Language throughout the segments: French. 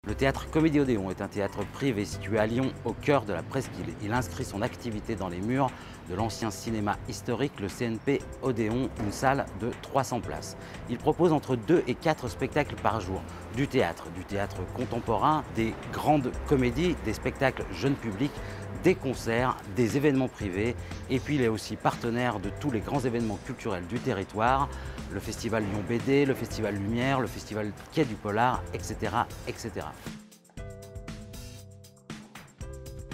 Le théâtre Comédie Odéon est un théâtre privé situé à Lyon, au cœur de la presqu'île. Il inscrit son activité dans les murs de l'ancien cinéma historique, le CNP Odéon, une salle de 300 places. Il propose entre 2 et 4 spectacles par jour. Du théâtre contemporain, des grandes comédies, des spectacles jeunes publics, des concerts, des événements privés. Et puis il est aussi partenaire de tous les grands événements culturels du territoire, le Festival Lyon BD, le Festival Lumière, le Festival Quai du Polar, etc. etc.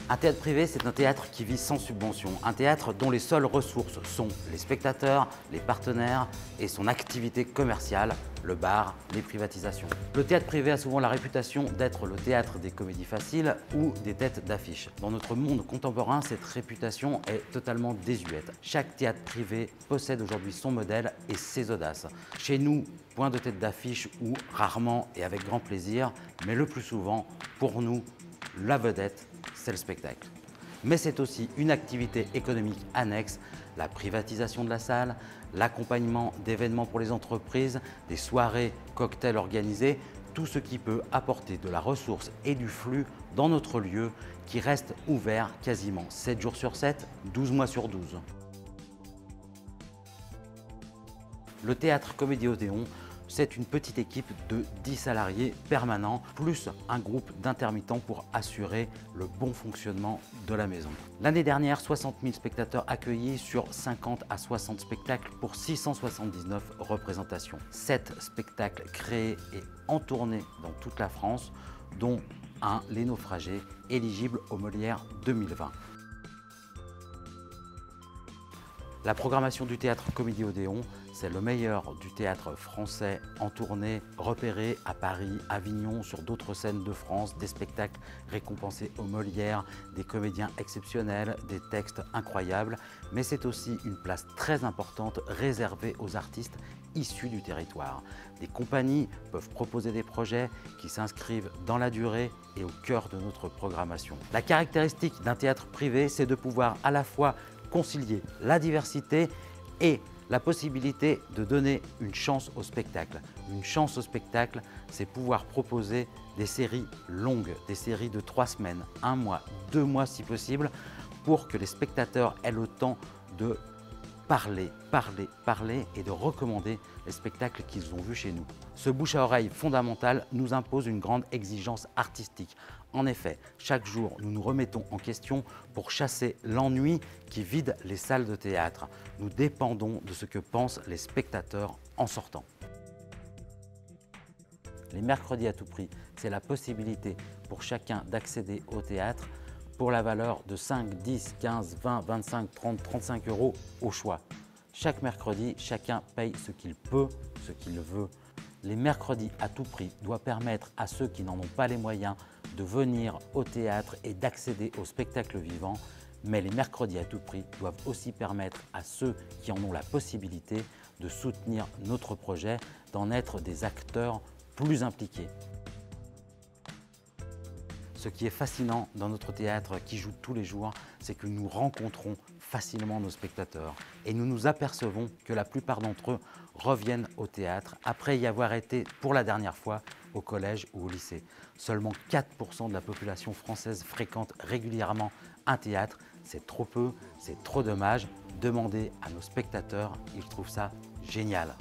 Un théâtre privé, c'est un théâtre qui vit sans subvention, un théâtre dont les seules ressources sont les spectateurs, les partenaires et son activité commerciale, le bar, les privatisations. Le théâtre privé a souvent la réputation d'être le théâtre des comédies faciles ou des têtes d'affiche. Dans notre monde contemporain, cette réputation est totalement désuète. Chaque théâtre privé possède aujourd'hui son modèle et ses audaces. Chez nous, point de tête d'affiche ou rarement et avec grand plaisir, mais le plus souvent, pour nous, la vedette, c'est le spectacle. Mais c'est aussi une activité économique annexe, la privatisation de la salle, l'accompagnement d'événements pour les entreprises, des soirées, cocktails organisés, tout ce qui peut apporter de la ressource et du flux dans notre lieu qui reste ouvert quasiment 7 jours sur 7, 12 mois sur 12. Le théâtre Comédie Odéon, c'est une petite équipe de 10 salariés permanents, plus un groupe d'intermittents pour assurer le bon fonctionnement de la maison. L'année dernière, 60 000 spectateurs accueillis sur 50 à 60 spectacles pour 679 représentations. 7 spectacles créés et en tournée dans toute la France, dont un Les Naufragés, éligible au Molière 2020. La programmation du théâtre Comédie Odéon, c'est le meilleur du théâtre français en tournée, repéré à Paris, Avignon, sur d'autres scènes de France, des spectacles récompensés au Molière, des comédiens exceptionnels, des textes incroyables, mais c'est aussi une place très importante réservée aux artistes issus du territoire. Des compagnies peuvent proposer des projets qui s'inscrivent dans la durée et au cœur de notre programmation. La caractéristique d'un théâtre privé, c'est de pouvoir à la fois concilier la diversité et la possibilité de donner une chance au spectacle. Une chance au spectacle, c'est pouvoir proposer des séries longues, des séries de 3 semaines, 1 mois, 2 mois si possible, pour que les spectateurs aient le temps de parler et de recommander les spectacles qu'ils ont vus chez nous. Ce bouche à oreille fondamental nous impose une grande exigence artistique. En effet, chaque jour, nous nous remettons en question pour chasser l'ennui qui vide les salles de théâtre. Nous dépendons de ce que pensent les spectateurs en sortant. Les mercredis à tout prix, c'est la possibilité pour chacun d'accéder au théâtre pour la valeur de 5, 10, 15, 20, 25, 30, 35 € au choix. Chaque mercredi, chacun paye ce qu'il peut, ce qu'il veut. Les mercredis à tout prix doivent permettre à ceux qui n'en ont pas les moyens de venir au théâtre et d'accéder au spectacle vivant. Mais les mercredis à tout prix doivent aussi permettre à ceux qui en ont la possibilité de soutenir notre projet, d'en être des acteurs plus impliqués. Ce qui est fascinant dans notre théâtre qui joue tous les jours, c'est que nous rencontrons facilement nos spectateurs et nous nous apercevons que la plupart d'entre eux reviennent au théâtre après y avoir été pour la dernière fois au collège ou au lycée. Seulement 4% de la population française fréquente régulièrement un théâtre. C'est trop peu, c'est trop dommage. Demandez à nos spectateurs, ils trouvent ça génial.